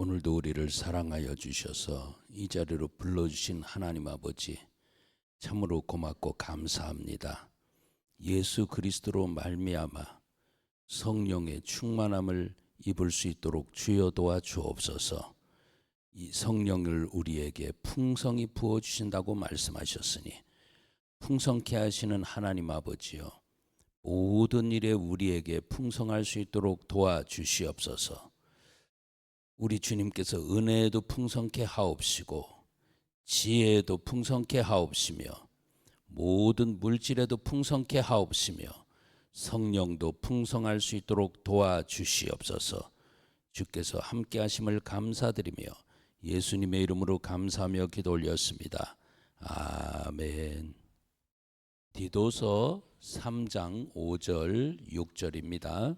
오늘도 우리를 사랑하여 주셔서 이 자리로 불러주신 하나님 아버지 참으로 고맙고 감사합니다. 예수 그리스도로 말미암아 성령의 충만함을 입을 수 있도록 주여 도와 주옵소서. 이 성령을 우리에게 풍성히 부어주신다고 말씀하셨으니 풍성케 하시는 하나님 아버지여, 모든 일에 우리에게 풍성할 수 있도록 도와주시옵소서. 우리 주님께서 은혜에도 풍성케 하옵시고 지혜에도 풍성케 하옵시며 모든 물질에도 풍성케 하옵시며 성령도 풍성할 수 있도록 도와주시옵소서. 주께서 함께 하심을 감사드리며 예수님의 이름으로 감사하며 기도 올렸습니다. 아멘. 디도서 3장 5절 6절입니다.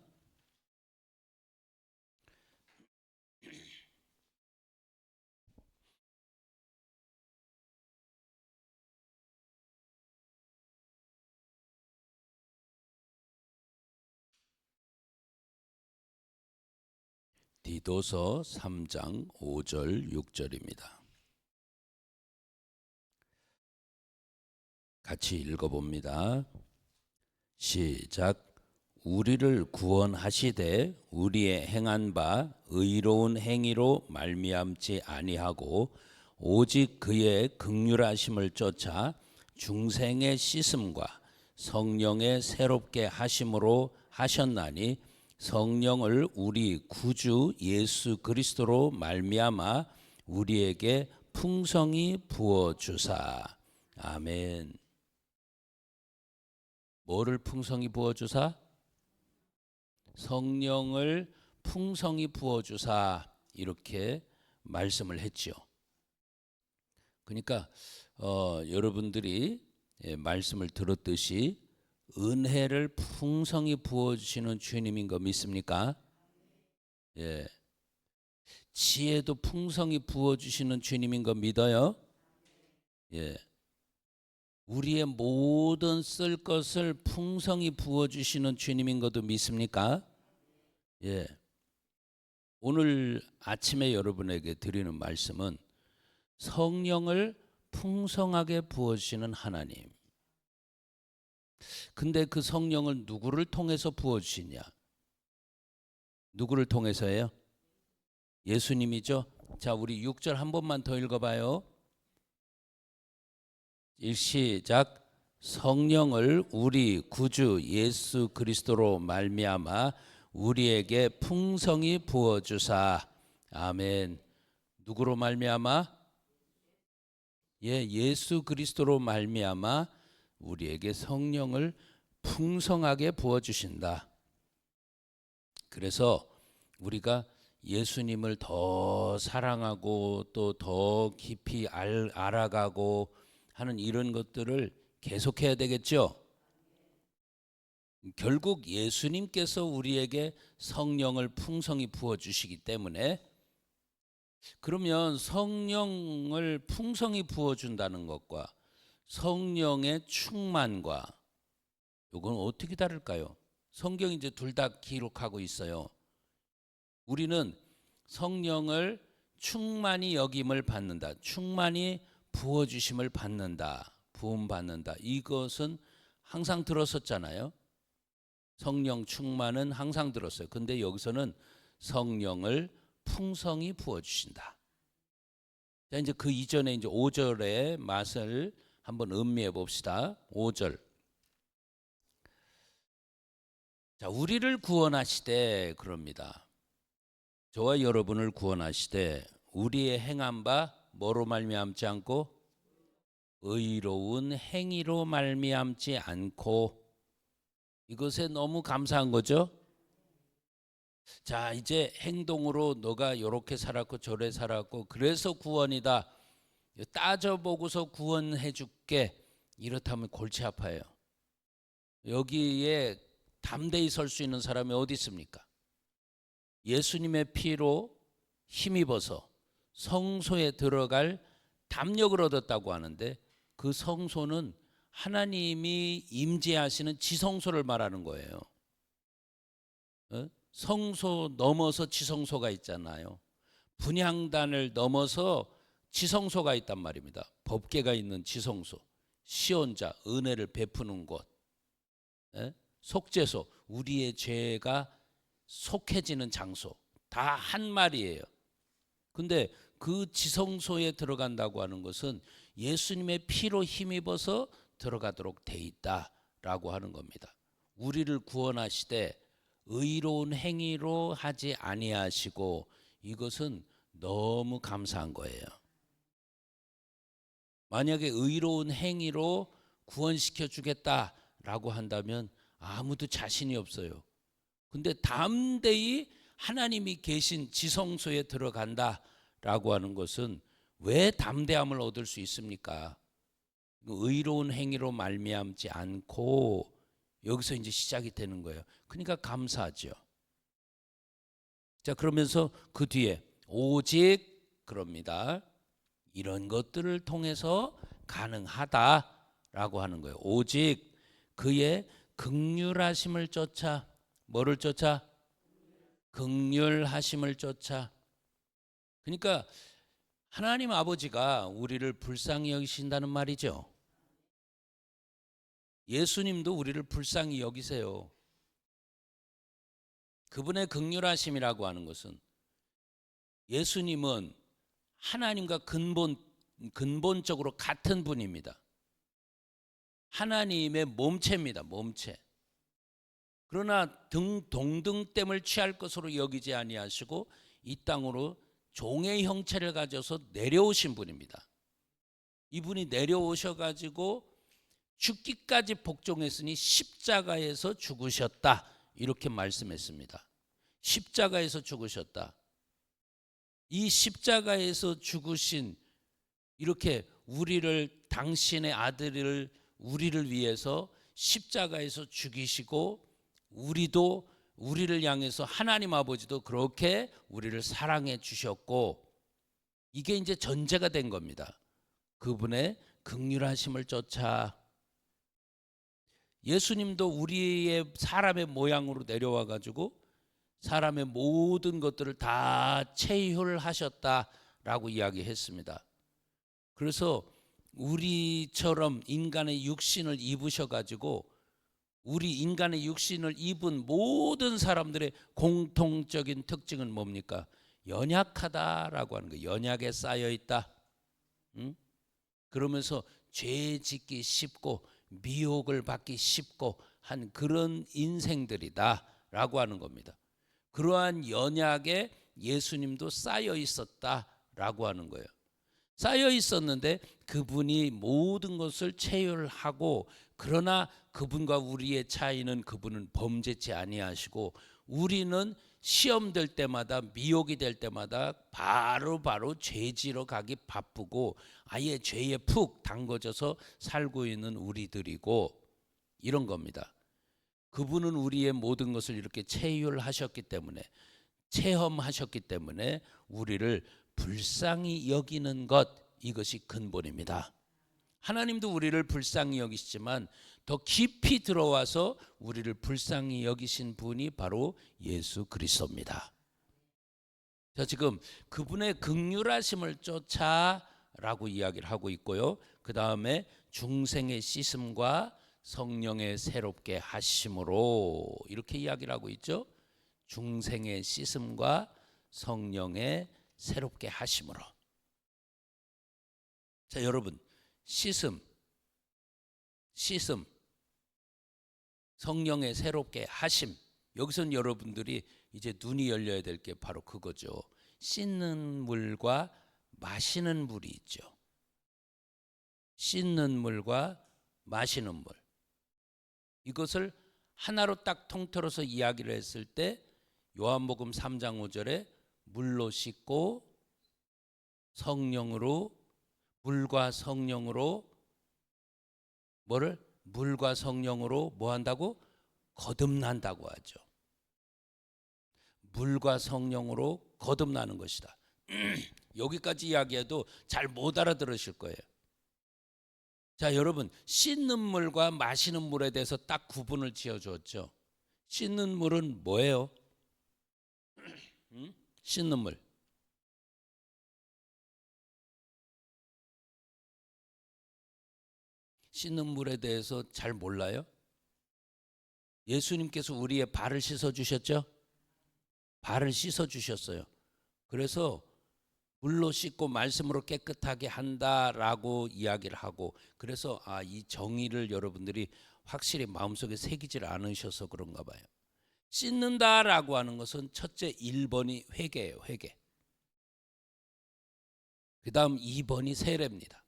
디도서 3장 5절 6절입니다. 같이 읽어봅니다. 시작. 우리를 구원하시되 우리의 행한 바 의로운 행위로 말미암지 아니하고 오직 그의 긍휼하심을 쫓아 중생의 씻음과 성령의 새롭게 하심으로 하셨나니 성령을 우리 구주 예수 그리스도로 말미암아 우리에게 풍성히 부어 주사. 아멘. 뭐를 풍성히 부어 주사? 성령을 풍성히 부어 주사. 이렇게 말씀을 했죠. 그러니까 여러분들이 말씀을 들었듯이 은혜를 풍성히 부어주시는 주님인 거 믿습니까? 예. 지혜도 풍성히 부어주시는 주님인 거 믿어요? 예. 우리의 모든 쓸 것을 풍성히 부어주시는 주님인 것도 믿습니까? 예. 오늘 아침에 여러분에게 드리는 말씀은 성령을 풍성하게 부어주시는 하나님. 근데 그 성령을 누구를 통해서 부어주시냐? 누구를 통해서예요? 예수님이죠. 자, 우리 6절 한 번만 더 읽어봐요. 시작. 성령을 우리 구주 예수 그리스도로 말미암아 우리에게 풍성히 부어주사. 아멘. 누구로 말미암아? 예수 그리스도로 말미암아 우리에게 성령을 풍성하게 부어주신다. 그래서 우리가 예수님을 더 사랑하고 또 더 깊이 알아가고 하는 이런 것들을 계속해야 되겠죠. 결국 예수님께서 우리에게 성령을 풍성히 부어주시기 때문에, 그러면 성령을 풍성히 부어준다는 것과 성령의 충만과 이건 어떻게 다를까요? 성경이 이제 둘 다 기록하고 있어요. 우리는 성령을 충만히 여김을 받는다. 충만히 부어주심을 받는다. 부음 받는다. 이것은 항상 들었었잖아요. 성령 충만은 항상 들었어요. 근데 여기서는 성령을 풍성히 부어주신다. 자, 이제 그 이전에 이제 5절의 맛을 한번 음미해 봅시다. 5절. 자, 우리를 구원하시되 그럽니다. 저와 여러분을 구원하시되 우리의 행한 바 뭐로 말미암지 않고 의로운 행위로 말미암지 않고. 이것에 너무 감사한 거죠. 자, 이제 행동으로 너가 이렇게 살았고 저래 살았고 그래서 구원이다, 따져보고서 구원해 줄게, 이렇다면 골치 아파요. 여기에 담대히 설 수 있는 사람이 어디 있습니까? 예수님의 피로 힘입어서 성소에 들어갈 담력을 얻었다고 하는데, 그 성소는 하나님이 임재하시는 지성소를 말하는 거예요. 성소 넘어서 지성소가 있잖아요. 분향단을 넘어서 지성소가 있단 말입니다. 법궤가 있는 지성소, 시온자, 은혜를 베푸는 곳, 속죄소, 우리의 죄가 속해지는 장소, 다 한 말이에요. 근데 그 지성소에 들어간다고 하는 것은 예수님의 피로 힘입어서 들어가도록 돼 있다라고 하는 겁니다. 우리를 구원하시되 의로운 행위로 하지 아니하시고, 이것은 너무 감사한 거예요. 만약에 의로운 행위로 구원시켜 주겠다라고 한다면 아무도 자신이 없어요. 근데 담대히 하나님이 계신 지성소에 들어간다라고 하는 것은 왜 담대함을 얻을 수 있습니까? 의로운 행위로 말미암지 않고, 여기서 이제 시작이 되는 거예요. 그러니까 감사하죠. 자, 그러면서 그 뒤에 오직 그럽니다. 이런 것들을 통해서 가능하다라고 하는 거예요. 오직 그의 긍휼하심을 쫓아, 뭐를 쫓아? 긍휼하심을 쫓아. 그러니까 하나님 아버지가 우리를 불쌍히 여기신다는 말이죠. 예수님도 우리를 불쌍히 여기세요. 그분의 긍휼하심이라고 하는 것은, 예수님은 하나님과 근본적으로 같은 분입니다. 하나님의 몸체입니다. 몸체. 그러나 동등됨을 취할 것으로 여기지 아니하시고 이 땅으로 종의 형체를 가져서 내려오신 분입니다. 이분이 내려오셔가지고 죽기까지 복종했으니 십자가에서 죽으셨다, 이렇게 말씀했습니다. 십자가에서 죽으셨다. 이 십자가에서 죽으신, 이렇게 우리를, 당신의 아들을 우리를 위해서 십자가에서 죽이시고, 우리도 우리를 향해서 하나님 아버지도 그렇게 우리를 사랑해 주셨고, 이게 이제 전제가 된 겁니다. 그분의 긍휼하심을 쫓아. 예수님도 우리의 사람의 모양으로 내려와 가지고 사람의 모든 것들을 다 체휼하셨다라고 이야기했습니다. 그래서 우리처럼 인간의 육신을 입으셔 가지고 우리 인간의 육신을 입은 모든 사람들의 공통적인 특징은 뭡니까? 연약하다라고 하는 거예요. 연약에 쌓여 있다. 그러면서 죄 짓기 쉽고 미혹을 받기 쉽고 한 그런 인생들이다라고 하는 겁니다. 그러한 연약에 예수님도 쌓여 있었다라고 하는 거예요. 쌓여 있었는데 그분이 모든 것을 체휼하고, 그러나 그분과 우리의 차이는 그분은 범죄치 아니하시고, 우리는 시험될 때마다, 미혹이 될 때마다 바로 죄지러 가기 바쁘고 아예 죄에 푹 담궈져서 살고 있는 우리들이고, 이런 겁니다. 그분은 우리의 모든 것을 이렇게 체휼하셨기 때문에, 체험하셨기 때문에 우리를 불쌍히 여기는 것, 이것이 근본입니다. 하나님도 우리를 불쌍히 여기시지만 더 깊이 들어와서 우리를 불쌍히 여기신 분이 바로 예수 그리스도입니다. 자, 지금 그분의 긍휼하심을 쫓아라고 이야기를 하고 있고요. 그 다음에 중생의 씻음과 성령의 새롭게 하심으로, 이렇게 이야기를 하고 있죠. 중생의 씻음과 성령의 새롭게 하심으로. 자, 여러분, 씻음, 성령의 새롭게 하심, 여기서는 여러분들이 이제 눈이 열려야 될 게 바로 그거죠. 씻는 물과 마시는 물이 있죠. 씻는 물과 마시는 물, 이것을 하나로 딱 통틀어서 이야기를 했을 때 요한복음 3장 5절에 물로 씻고 성령으로, 물과 성령으로 뭐를? 물과 성령으로 뭐 한다고? 거듭난다고 하죠. 물과 성령으로 거듭나는 것이다. 여기까지 이야기해도 잘 못 알아들으실 거예요. 자, 여러분, 씻는 물과 마시는 물에 대해서 딱 구분을 지어줬죠. 씻는 물은 뭐예요? 씻는 물. 씻는 물에 대해서 잘 몰라요? 예수님께서 우리의 발을 씻어 주셨죠? 발을 씻어 주셨어요. 그래서 물로 씻고 말씀으로 깨끗하게 한다라고 이야기를 하고, 그래서 이 정의를 여러분들이 확실히 마음속에 새기질 않으셔서 그런가 봐요. 씻는다라고 하는 것은 첫째 1번이 회개예요. 회개. 그 다음 2번이 세례입니다.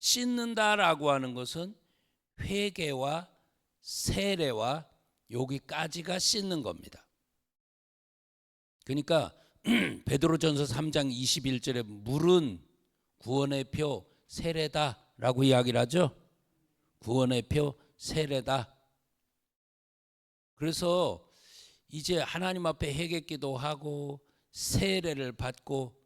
씻는다라고 하는 것은 회개와 세례와 여기까지가 씻는 겁니다. 그러니까 베드로전서 3장 21절에 물은 구원의 표 세례다라고 이야기를 하죠. 구원의 표 세례다. 그래서 이제 하나님 앞에 회개기도 하고 세례를 받고,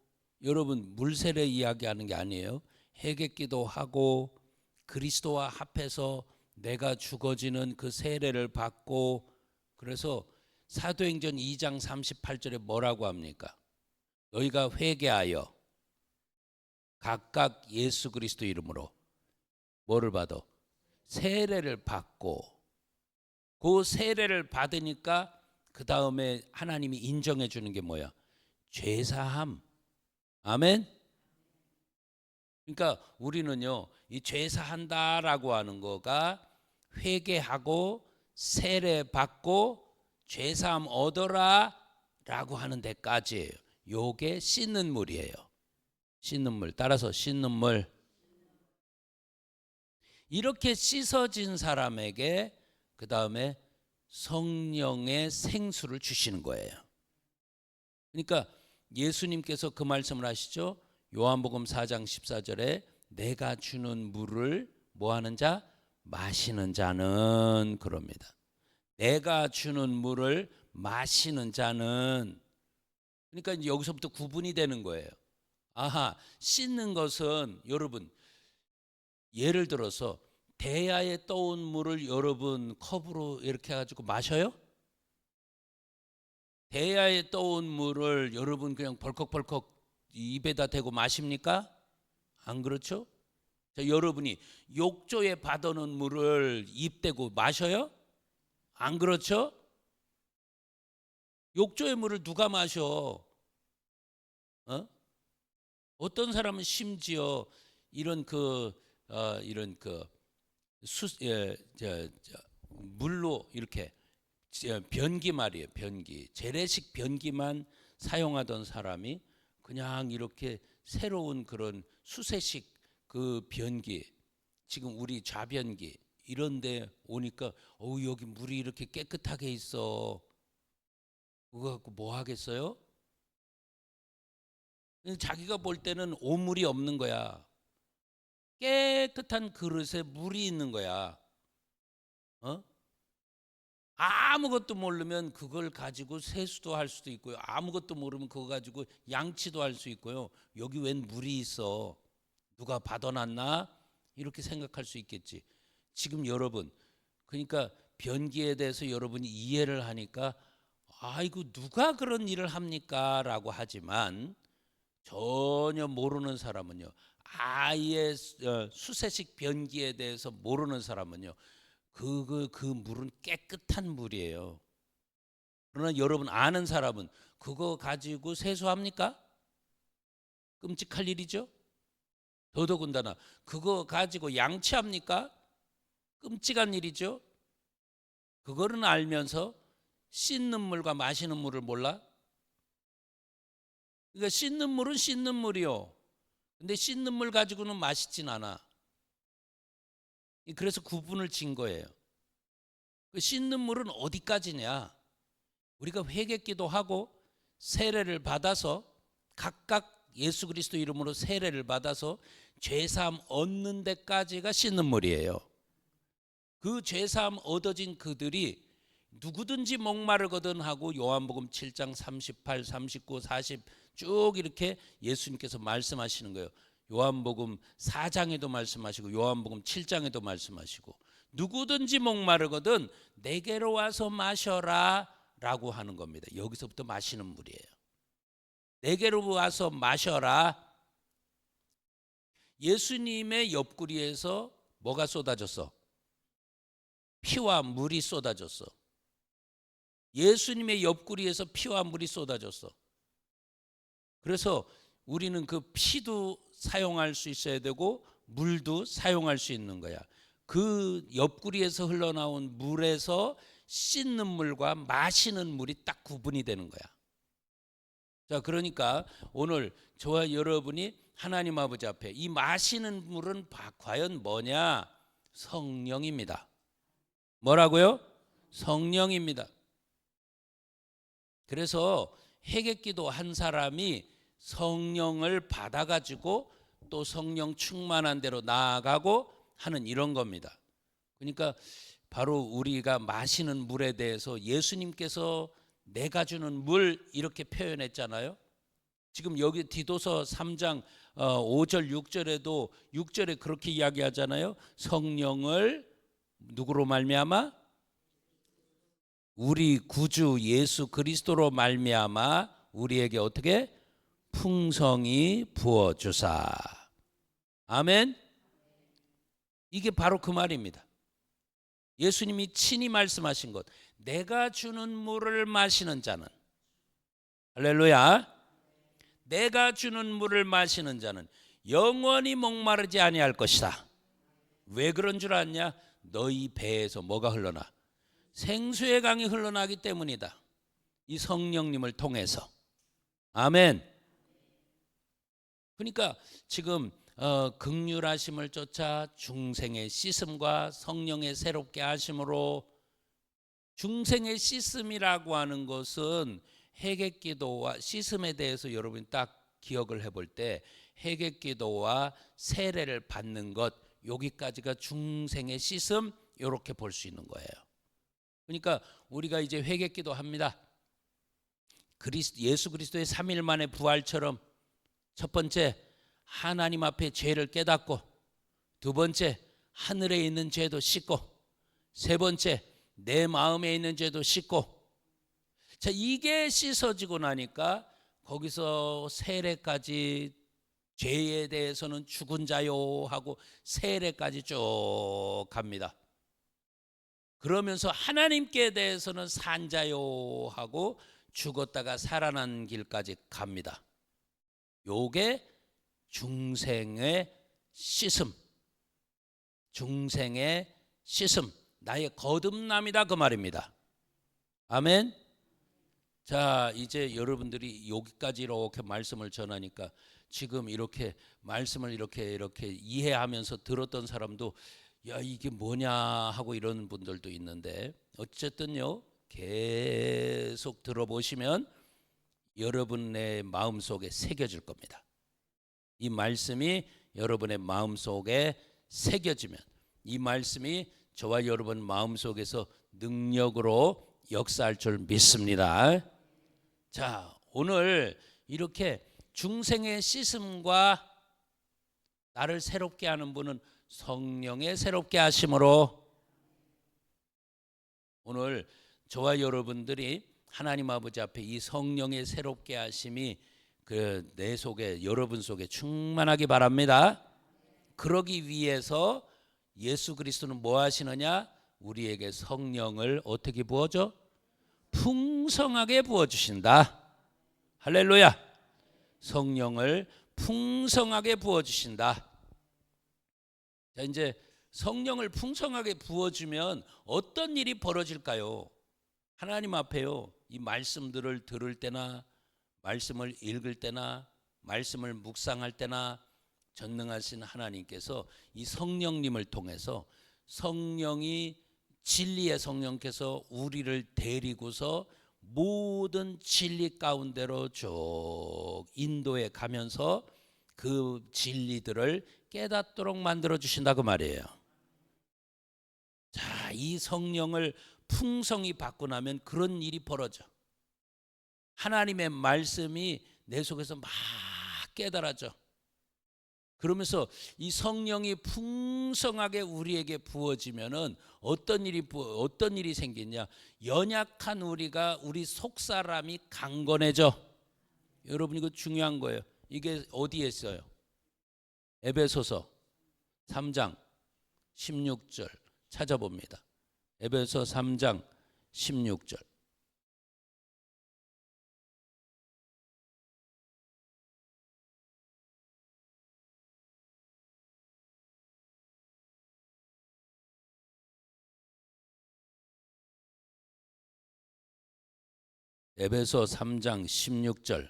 여러분 물세례 이야기하는 게 아니에요. 회개기도 하고 그리스도와 합해서 내가 죽어지는 그 세례를 받고, 그래서 사도행전 2장 38절에 뭐라고 합니까? 너희가 회개하여 각각 예수 그리스도 이름으로 뭐를 받아? 세례를 받고, 그 세례를 받으니까 그 다음에 하나님이 인정해 주는 게 뭐야? 죄사함. 아멘. 그러니까 우리는요, 이 죄사한다라고 하는 거가 회개하고 세례 받고 죄사함 얻어라 라고 하는 데까지예요. 요게 씻는 물이에요. 씻는 물. 따라서 씻는 물. 이렇게 씻어진 사람에게 그 다음에 성령의 생수를 주시는 거예요. 그러니까 예수님께서 그 말씀을 하시죠. 요한복음 4장 14절에 내가 주는 물을 뭐 하는 자? 마시는 자는, 그럽니다. 내가 주는 물을 마시는 자는. 그러니까 이제 여기서부터 구분이 되는 거예요. 아하, 씻는 것은 여러분, 예를 들어서 대야에 떠온 물을 여러분 컵으로 이렇게 해가지고 마셔요? 대야에 떠온 물을 여러분 그냥 벌컥벌컥 입에다 대고 마십니까? 안 그렇죠? 자, 여러분이 욕조에 받아놓은 물을 입 대고 마셔요? 안 그렇죠? 욕조의 물을 누가 마셔? 어떤 사람은 심지어 이런 물로 이렇게 변기 말이에요. 변기, 재래식 변기만 사용하던 사람이 그냥 이렇게 새로운 그런 수세식 그 변기, 지금 우리 좌변기 이런데 오니까 여기 물이 이렇게 깨끗하게 있어. 그거 갖고 뭐 하겠어요? 자기가 볼 때는 오물이 없는 거야. 깨끗한 그릇에 물이 있는 거야. 아무것도 모르면 그걸 가지고 세수도 할 수도 있고요. 아무것도 모르면 그거 가지고 양치도 할 수 있고요. 여기 웬 물이 있어? 누가 받아놨나? 이렇게 생각할 수 있겠지. 지금 여러분, 그러니까 변기에 대해서 여러분이 이해를 하니까 아이고 누가 그런 일을 합니까? 라고 하지만 전혀 모르는 사람은요, 아예 수세식 변기에 대해서 모르는 사람은요, 그 물은 깨끗한 물이에요. 그러나 여러분 아는 사람은 그거 가지고 세수합니까? 끔찍할 일이죠. 더더군다나 그거 가지고 양치합니까? 끔찍한 일이죠. 그거는 알면서 씻는 물과 마시는 물을 몰라? 그러니까 씻는 물은 씻는 물이요. 근데 씻는 물 가지고는 맛있진 않아. 그래서 구분을 진 거예요. 그 씻는 물은 어디까지냐? 우리가 회개기도 하고 세례를 받아서 각각 예수 그리스도 이름으로 세례를 받아서 죄사함 얻는 데까지가 씻는 물이에요. 그 죄사함 얻어진 그들이 누구든지 목마르거든 하고 요한복음 7장 38, 39, 40 쭉 이렇게 예수님께서 말씀하시는 거예요. 요한복음 4장에도 말씀하시고 요한복음 7장에도 말씀하시고 누구든지 목마르거든 내게로 와서 마셔라 라고 하는 겁니다. 여기서부터 마시는 물이에요. 내게로 와서 마셔라. 예수님의 옆구리에서 뭐가 쏟아졌어? 피와 물이 쏟아졌어. 예수님의 옆구리에서 피와 물이 쏟아졌어. 그래서 우리는 그 피도 사용할 수 있어야 되고 물도 사용할 수 있는 거야. 그 옆구리에서 흘러나온 물에서 씻는 물과 마시는 물이 딱 구분이 되는 거야. 자, 그러니까 오늘 저와 여러분이 하나님 아버지 앞에 이 마시는 물은 과연 뭐냐? 성령입니다. 뭐라고요? 성령입니다. 그래서 회개기도 한 사람이 성령을 받아가지고 또 성령 충만한 대로 나아가고 하는 이런 겁니다. 그러니까 바로 우리가 마시는 물에 대해서 예수님께서 내가 주는 물 이렇게 표현했잖아요. 지금 여기 디도서 3장 5절 6절에도 6절에 그렇게 이야기하잖아요. 성령을 누구로 말미암아? 우리 구주 예수 그리스도로 말미암아 우리에게 어떻게? 풍성히 부어주사. 아멘. 이게 바로 그 말입니다. 예수님이 친히 말씀하신 것. 내가 주는 물을 마시는 자는, 할렐루야, 내가 주는 물을 마시는 자는 영원히 목마르지 아니할 것이다. 왜 그런 줄 아냐? 너희 배에서 뭐가 흘러나? 생수의 강이 흘러나기 때문이다. 이 성령님을 통해서. 아멘. 그러니까 지금 긍휼하심을 쫓아 중생의 씻음과 성령의 새롭게 하심으로, 중생의 씻음이라고 하는 것은 회개기도와 씻음에 대해서 여러분이 딱 기억을 해볼 때 회개기도와 세례를 받는 것, 여기까지가 중생의 씻음, 이렇게 볼 수 있는 거예요. 그러니까 우리가 이제 회개기도 합니다. 예수 그리스도의 3일 만의 부활처럼 첫 번째 하나님 앞에 죄를 깨닫고, 두 번째 하늘에 있는 죄도 씻고, 세 번째 내 마음에 있는 죄도 씻고. 자, 이게 씻어지고 나니까 거기서 세례까지, 죄에 대해서는 죽은 자요 하고 세례까지 쭉 갑니다. 그러면서 하나님께 대해서는 산 자요 하고 죽었다가 살아난 길까지 갑니다. 요게 중생의 씻음, 중생의 씻음, 나의 거듭남이다 그 말입니다. 아멘. 자, 이제 여러분들이 여기까지 이렇게 말씀을 전하니까 지금 이렇게 말씀을 이렇게 이해하면서 들었던 사람도 야, 이게 뭐냐 하고 이런 분들도 있는데, 어쨌든요 계속 들어보시면 여러분의 마음속에 새겨질 겁니다. 이 말씀이 여러분의 마음속에 새겨지면 이 말씀이 저와 여러분 마음속에서 능력으로 역사할 줄 믿습니다. 자, 오늘 이렇게 중생의 씻음과 나를 새롭게 하는 분은 성령의 새롭게 하심으로, 오늘 저와 여러분들이 하나님 아버지 앞에 이 성령의 새롭게 하심이 내 속에, 여러분 속에 충만하기 바랍니다. 그러기 위해서 예수 그리스도는 뭐 하시느냐? 우리에게 성령을 어떻게 부어줘? 풍성하게 부어주신다. 할렐루야. 성령을 풍성하게 부어주신다. 자, 이제 성령을 풍성하게 부어주면 어떤 일이 벌어질까요? 하나님 앞에요, 이 말씀들을 들을 때나 말씀을 읽을 때나 말씀을 묵상할 때나 전능하신 하나님께서 이 성령님을 통해서, 성령이, 진리의 성령께서 우리를 데리고서 모든 진리 가운데로 쭉 인도해 가면서 그 진리들을 깨닫도록 만들어 주신다 그 말이에요. 자, 이 성령을 풍성히 받고 나면 그런 일이 벌어져. 하나님의 말씀이 내 속에서 막 깨달아져. 그러면서 이 성령이 풍성하게 우리에게 부어지면은 어떤 일이 생기냐? 연약한 우리 속 사람이 강건해져. 여러분, 이거 중요한 거예요. 이게 어디에 있어요? 에베소서 3장 16절 찾아봅니다. 에베소 3장 16절. 에베소 3장 16절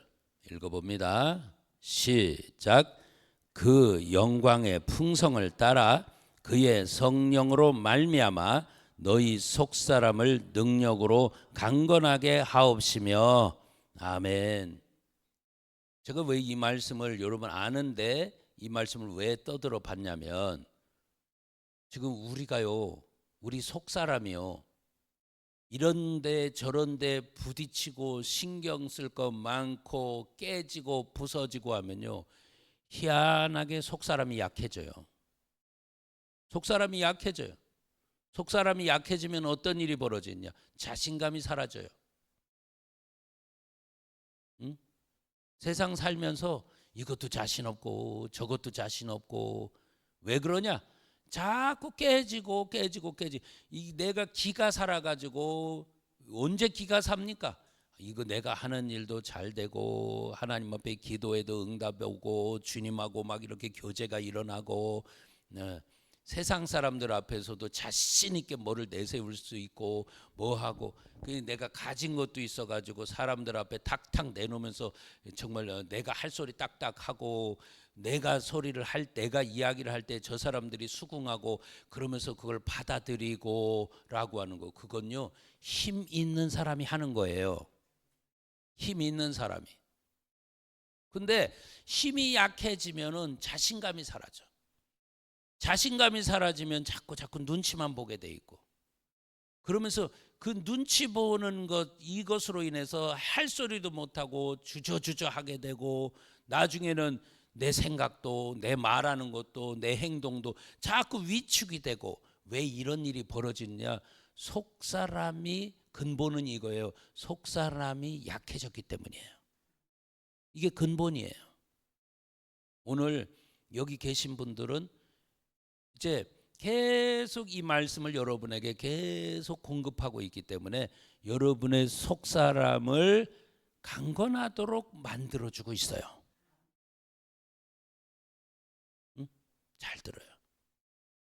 읽어봅니다. 시작. 그 영광의 풍성을 따라 그의 성령으로 말미암아 너희 속사람을 능력으로 강건하게 하옵시며. 아멘. 제가 왜 이 말씀을 여러분 아는데 이 말씀을 왜 떠들어 봤냐면, 지금 우리 속사람이요, 이런데 저런데 부딪히고 신경 쓸 거 많고 깨지고 부서지고 하면요, 희한하게 속사람이 약해져요. 속사람이 약해져요. 속사람이 약해지면 어떤 일이 벌어지냐? 자신감이 사라져요. 응? 세상 살면서 이것도 자신 없고 저것도 자신 없고. 왜 그러냐? 자꾸 깨지고 내가 기가 살아가지고 언제 기가 삽니까? 이거 내가 하는 일도 잘 되고 하나님 앞에 기도해도 응답 오고 주님하고 막 이렇게 교제가 일어나고, 세상 사람들 앞에서도 자신 있게 뭐를 내세울 수 있고 뭐하고, 내가 가진 것도 있어가지고 사람들 앞에 탁탁 내놓으면서 정말 내가 할 소리 딱딱 하고, 내가 소리를 할 내가 이야기를 할 때 저 사람들이 수긍하고 그러면서 그걸 받아들이고 라고 하는 거, 그건요 힘 있는 사람이 하는 거예요. 힘 있는 사람이. 근데 힘이 약해지면은 자신감이 사라져. 자신감이 사라지면 자꾸 눈치만 보게 돼 있고, 그러면서 그 눈치 보는 것, 이것으로 인해서 할 소리도 못하고 주저주저 하게 되고, 나중에는 내 생각도 내 말하는 것도 내 행동도 자꾸 위축이 되고. 왜 이런 일이 벌어지냐? 속사람이, 근본은 이거예요. 속사람이 약해졌기 때문이에요. 이게 근본이에요. 오늘 여기 계신 분들은 이제 계속 이 말씀을 여러분에게 계속 공급하고 있기 때문에 여러분의 속사람을 강건하도록 만들어주고 있어요. 응? 잘 들어요.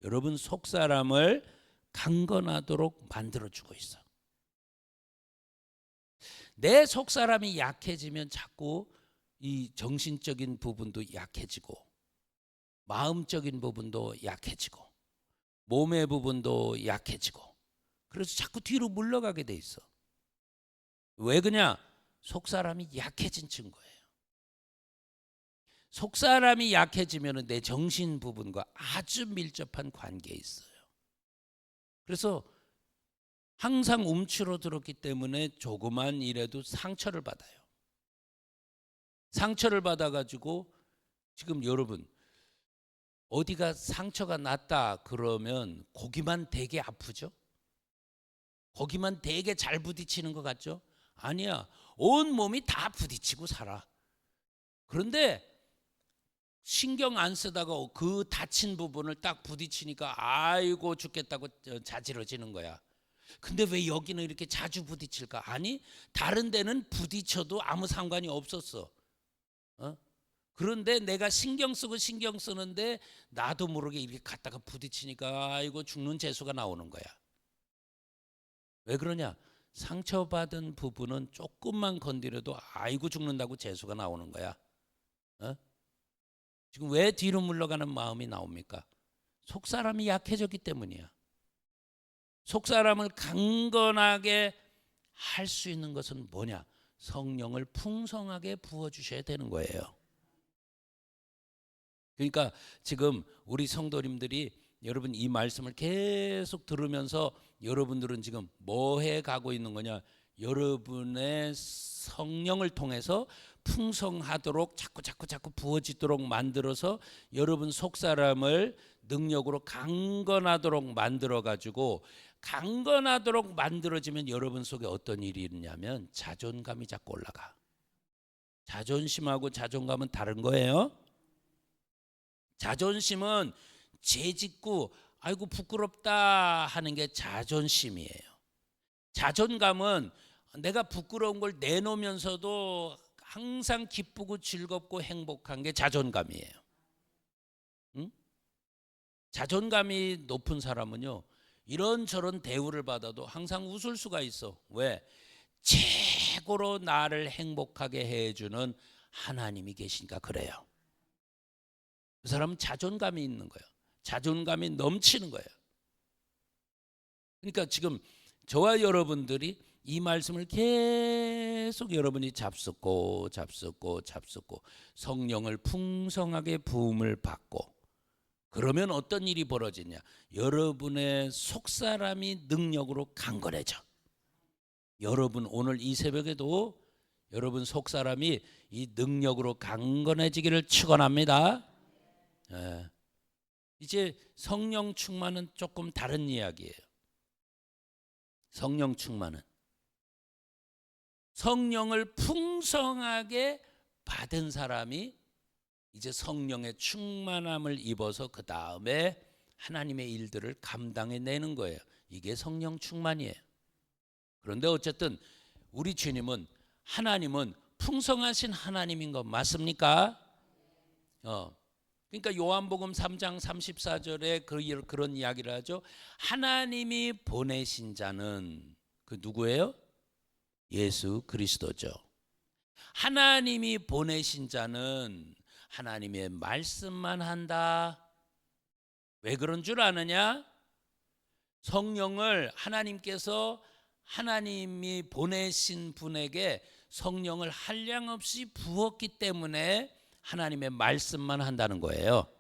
여러분 속사람을 강건하도록 만들어주고 있어. 내 속사람이 약해지면 자꾸 이 정신적인 부분도 약해지고, 마음적인 부분도 약해지고, 몸의 부분도 약해지고, 그래서 자꾸 뒤로 물러가게 돼 있어. 왜 그러냐? 속사람이 약해진 증거예요. 속사람이 약해지면 내 정신 부분과 아주 밀접한 관계에 있어요. 그래서 항상 움츠러들었기 때문에 조그만 일에도 상처를 받아요. 상처를 받아가지고, 지금 여러분 어디가 상처가 났다 그러면 거기만 되게 아프죠? 거기만 되게 잘 부딪히는 것 같죠? 아니야. 온 몸이 다 부딪히고 살아. 그런데 신경 안 쓰다가 그 다친 부분을 딱 부딪히니까 아이고 죽겠다고 자지러지는 거야. 근데 왜 여기는 이렇게 자주 부딪힐까? 아니, 다른 데는 부딪혀도 아무 상관이 없었어. 그런데 내가 신경 쓰는데 나도 모르게 이렇게 갖다가 부딪히니까 아이고 죽는 재수가 나오는 거야. 왜 그러냐? 상처받은 부분은 조금만 건드려도 아이고 죽는다고 재수가 나오는 거야. 지금 왜 뒤로 물러가는 마음이 나옵니까? 속사람이 약해졌기 때문이야. 속사람을 강건하게 할 수 있는 것은 뭐냐? 성령을 풍성하게 부어주셔야 되는 거예요. 그러니까 지금 우리 성도님들이 여러분 이 말씀을 계속 들으면서 여러분들은 지금 뭐 해 가고 있는 거냐? 여러분의 성령을 통해서 풍성하도록 자꾸 부어지도록 만들어서 여러분 속사람을 능력으로 강건하도록 만들어 가지고, 강건하도록 만들어지면 여러분 속에 어떤 일이 있냐면 자존감이 자꾸 올라가. 자존심하고 자존감은 다른 거예요. 자존심은 죄짓고 아이고 부끄럽다 하는 게 자존심이에요. 자존감은 내가 부끄러운 걸 내놓으면서도 항상 기쁘고 즐겁고 행복한 게 자존감이에요. 응? 자존감이 높은 사람은요, 이런저런 대우를 받아도 항상 웃을 수가 있어. 왜? 최고로 나를 행복하게 해주는 하나님이 계시니까 그래요. 그 사람은 자존감이 있는 거예요. 자존감이 넘치는 거예요. 그러니까 지금 저와 여러분들이 이 말씀을 계속 여러분이 잡숫고 성령을 풍성하게 부음을 받고, 그러면 어떤 일이 벌어지냐? 여러분의 속사람이 능력으로 강건해져. 여러분 오늘 이 새벽에도 여러분 속사람이 이 능력으로 강건해지기를 축원합니다. 예. 이제 성령 충만은 조금 다른 이야기예요. 성령 충만은 성령을 풍성하게 받은 사람이 이제 성령의 충만함을 입어서 그 다음에 하나님의 일들을 감당해내는 거예요. 이게 성령 충만이에요. 그런데 어쨌든 우리 주님은, 하나님은 풍성하신 하나님인 거 맞습니까? 그러니까 요한복음 3장 34절에 그런 이야기를 하죠. 하나님이 보내신 자는 그 누구예요? 예수 그리스도죠. 하나님이 보내신 자는 하나님의 말씀만 한다. 왜 그런 줄 아느냐? 성령을 하나님께서, 하나님이 보내신 분에게 성령을 한량없이 부었기 때문에 하나님의 말씀만 한다는 거예요.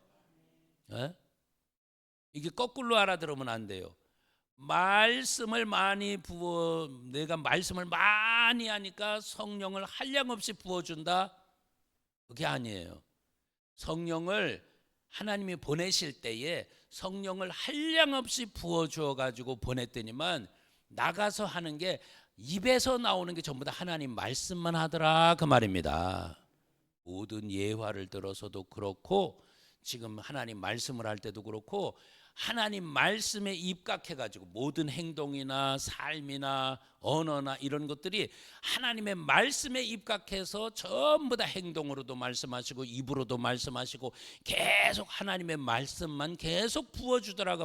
이게 거꾸로 알아들으면 안 돼요. 말씀을 많이 부어, 내가 말씀을 많이 하니까 성령을 한량없이 부어준다? 그게 아니에요. 성령을 하나님이 보내실 때에 성령을 한량없이 부어주어 가지고 보냈더니만 나가서 하는 게, 입에서 나오는 게 전부 다 하나님 말씀만 하더라 그 말입니다. 모든 예화를 들어서도 그렇고, 지금 하나님 말씀을 할 때도 그렇고, 하나님 말씀에 입각해가지고 모든 행동이나 삶이나 언어나 이런 것들이 하나님의 말씀에 입각해서 전부 다 행동으로도 말씀하시고 입으로도 말씀하시고 계속 하나님의 말씀만 계속 부어주더라 그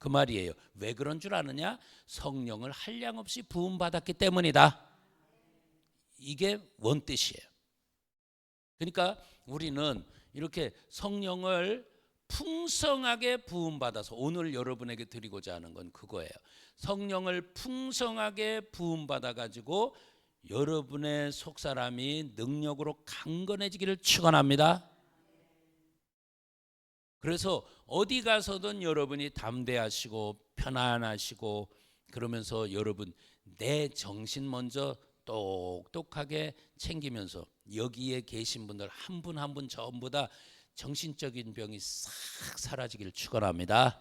말이에요. 왜 그런 줄 아느냐? 성령을 한량없이 부음받았기 때문이다. 이게 원뜻이에요. 그러니까 우리는 이렇게 성령을 풍성하게 부음받아서, 오늘 여러분에게 드리고자 하는 건 그거예요. 성령을 풍성하게 부음받아 가지고 여러분의 속사람이 능력으로 강건해지기를 축원합니다. 그래서 어디 가서든 여러분이 담대하시고 편안하시고, 그러면서 여러분 내 정신 먼저 똑똑하게 챙기면서 여기에 계신 분들 한 분 한 분 전부 다 정신적인 병이 싹 사라지기를 축원합니다.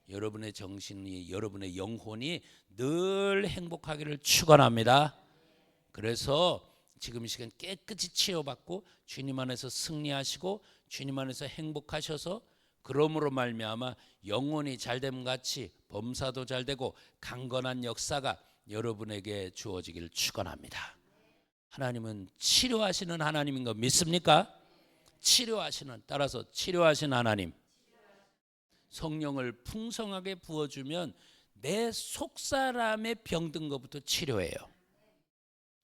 여러분의 정신이, 여러분의 영혼이 늘 행복하기를 축원합니다. 그래서 지금 이 시간 깨끗이 치유받고 주님 안에서 승리하시고 주님 안에서 행복하셔서, 그러므로 말미암아 영혼이 잘됨 같이 범사도 잘되고 강건한 역사가 여러분에게 주어지기를 축원합니다. 하나님은 치료하시는 하나님인 거 믿습니까? 치료하시는, 따라서 치료하시는 하나님. 성령을 풍성하게 부어주면 내 속사람의 병든 것부터 치료해요.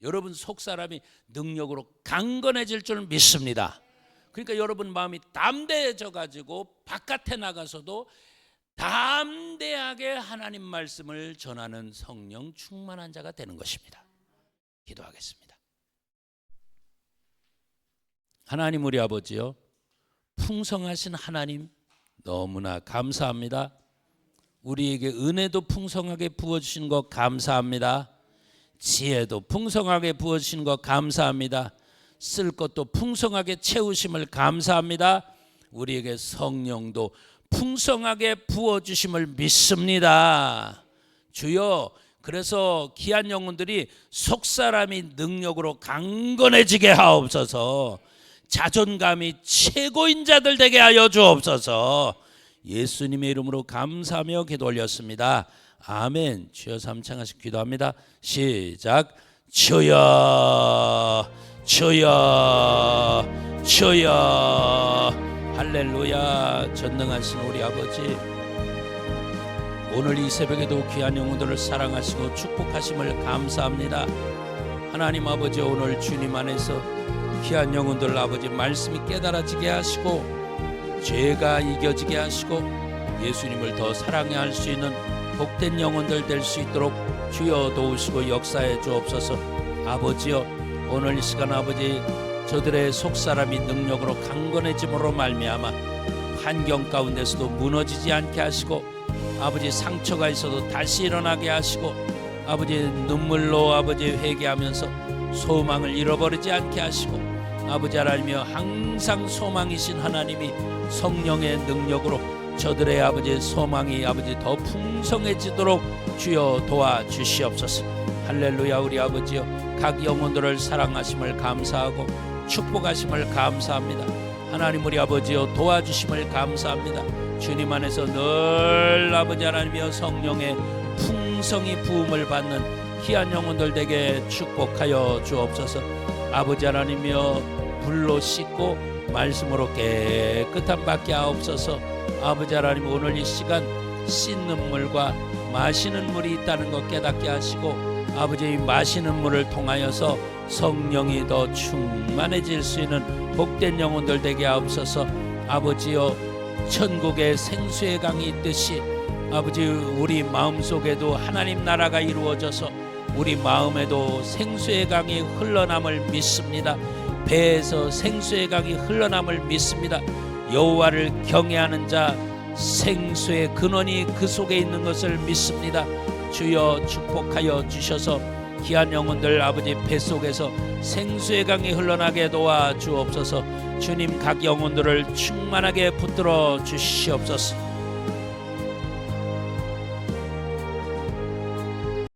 여러분 속사람이 능력으로 강건해질 줄 믿습니다. 그러니까 여러분 마음이 담대해져 가지고 바깥에 나가서도 담대하게 하나님 말씀을 전하는 성령 충만한 자가 되는 것입니다. 기도하겠습니다. 하나님 우리 아버지요, 풍성하신 하나님 너무나 감사합니다. 우리에게 은혜도 풍성하게 부어주신 것 감사합니다. 지혜도 풍성하게 부어주신 것 감사합니다. 쓸 것도 풍성하게 채우심을 감사합니다. 우리에게 성령도 풍성하게 부어주심을 믿습니다. 주여, 그래서 귀한 영혼들이 속사람이 능력으로 강건해지게 하옵소서. 자존감이 최고인 자들 되게 하여 주옵소서. 예수님의 이름으로 감사하며 기도 올렸습니다. 아멘. 주여 삼창하시 기도합니다. 시작. 주여 주여 주여. 할렐루야. 전능하신 우리 아버지, 오늘 이 새벽에도 귀한 영혼들을 사랑하시고 축복하심을 감사합니다. 하나님 아버지, 오늘 주님 안에서 귀한 영혼들 아버지 말씀이 깨달아지게 하시고 죄가 이겨지게 하시고 예수님을 더 사랑해 할 수 있는 복된 영혼들 될 수 있도록 주여 도우시고 역사해 주옵소서. 아버지여, 오늘 이 시간 아버지 저들의 속사람이 능력으로 강건해짐으로 말미암아 환경 가운데서도 무너지지 않게 하시고 아버지 상처가 있어도 다시 일어나게 하시고 아버지 눈물로 아버지 회개하면서 소망을 잃어버리지 않게 하시고 아버지 하나님이여 항상 소망이신 하나님이 성령의 능력으로 저들의 아버지 소망이 아버지 더 풍성해지도록 주여 도와주시옵소서. 할렐루야. 우리 아버지여, 각 영혼들을 사랑하심을 감사하고 축복하심을 감사합니다. 하나님 우리 아버지여 도와주심을 감사합니다. 주님 안에서 늘 아버지 하나님이여 성령의 풍성히 부음을 받는 귀한 영혼들 되게 축복하여 주옵소서. 아버지 하나님이여 불로 씻고 말씀으로 깨끗한 받게 하옵소서. 아버지 하나님, 오늘 이 시간 씻는 물과 마시는 물이 있다는 것 깨닫게 하시고 아버지 마시는 물을 통하여서 성령이 더 충만해질 수 있는 복된 영혼들 되게 하옵소서. 아버지여, 천국의 생수의 강이 있듯이 아버지 우리 마음속에도 하나님 나라가 이루어져서 우리 마음에도 생수의 강이 흘러남을 믿습니다. 배에서 생수의 강이 흘러남을 믿습니다. 여호와를 경외하는 자 생수의 근원이 그 속에 있는 것을 믿습니다. 주여 축복하여 주셔서 귀한 영혼들 아버지 뱃속에서 생수의 강이 흘러나게 도와 주옵소서. 주님 각 영혼들을 충만하게 붙들어 주시옵소서.